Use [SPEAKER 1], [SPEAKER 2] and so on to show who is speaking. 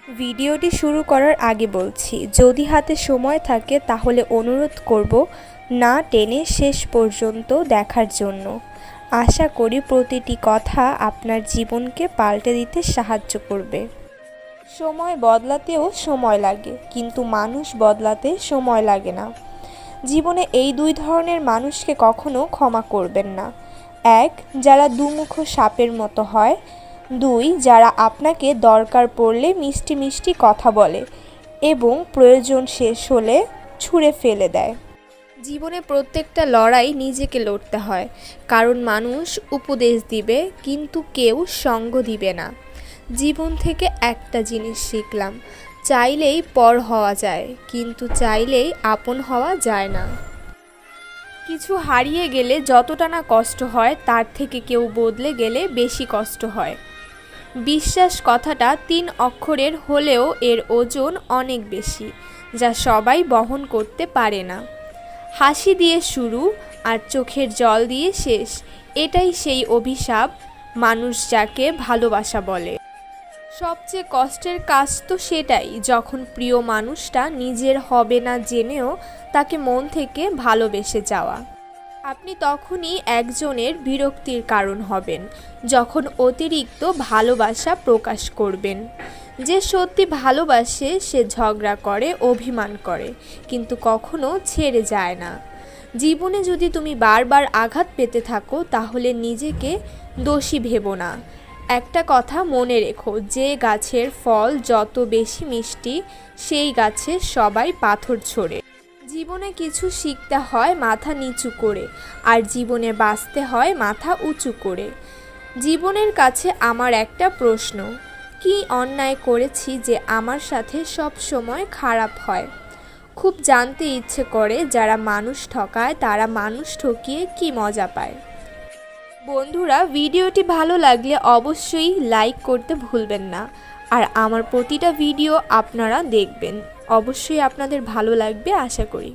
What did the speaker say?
[SPEAKER 1] ভিডিওটি শুরু করার আগে বলছি, যদি হাতে সময় থাকে তাহলে অনুরোধ করব না টেনে শেষ পর্যন্ত দেখার জন্য। আশা করি প্রতিটি কথা আপনার জীবনকে পাল্টে দিতে সাহায্য করবে। সময় বদলাতেও সময় লাগে, কিন্তু মানুষ বদলাতে সময় লাগে না। জীবনে এই দুই ধরনের মানুষকে কখনো ক্ষমা করবেন না। এক, যারা দুমুখো সাপের মতো হয়। দুই, যারা আপনাকে দরকার পড়লে মিষ্টি মিষ্টি কথা বলে এবং প্রয়োজন শেষ হলে ছুঁড়ে ফেলে দেয়। জীবনে প্রত্যেকটা লড়াই নিজেকে লড়তে হয়, কারণ মানুষ উপদেশ দিবে কিন্তু কেউ সঙ্গ দিবে না। জীবন থেকে একটা জিনিস শিখলাম, চাইলেই পর হওয়া যায়, কিন্তু চাইলেই আপন হওয়া যায় না। কিছু হারিয়ে গেলে যতটা না কষ্ট হয়, তার থেকে কেউ বদলে গেলে বেশি কষ্ট হয়। বিশ্বাস কথাটা 3 অক্ষরের হলেও এর ওজন অনেক বেশি, যা সবাই বহন করতে পারে না। হাসি দিয়ে শুরু আর চোখের জল দিয়ে শেষ, এটাই সেই অভিশাপ মানুষ যাকে ভালোবাসা বলে। সবচেয়ে কষ্টের কাজ তো সেটাই, যখন প্রিয় মানুষটা নিজের হবে না জেনেও তাকে মন থেকে ভালোবেসে যাওয়া। আপনি তখনই একজনের বিরক্তির কারণ হবেন, যখন অতিরিক্ত ভালোবাসা প্রকাশ করবেন। যে সত্যি ভালোবাসে সে ঝগড়া করে, অভিমান করে, কিন্তু কখনো ছেড়ে যায় না। জীবনে যদি তুমি বারবার আঘাত পেতে থাকো, তাহলে নিজেকে দোষী ভেবো না। একটা কথা মনে রেখো, যে গাছের ফল যত বেশি মিষ্টি, সেই গাছে সবাই পাথর ছোড়ে। জীবনে কিছু শিখতে হয় মাথা নিচু করে, আর জীবনে বাঁচতে হয় মাথা উঁচু করে। জীবনের কাছে আমার একটা প্রশ্ন, কি অন্যায় করেছি যে আমার সাথে সব সময় খারাপ হয়? খুব জানতে ইচ্ছে করে, যারা মানুষ ঠকায় তারা মানুষ ঠকিয়ে কি মজা পায়। বন্ধুরা, ভিডিওটি ভালো লাগলে অবশ্যই লাইক করতে ভুলবেন না। আর আমার প্রতিটা ভিডিও আপনারা দেখবেন, অবশ্যই আপনাদের ভালো লাগবে আশা করি।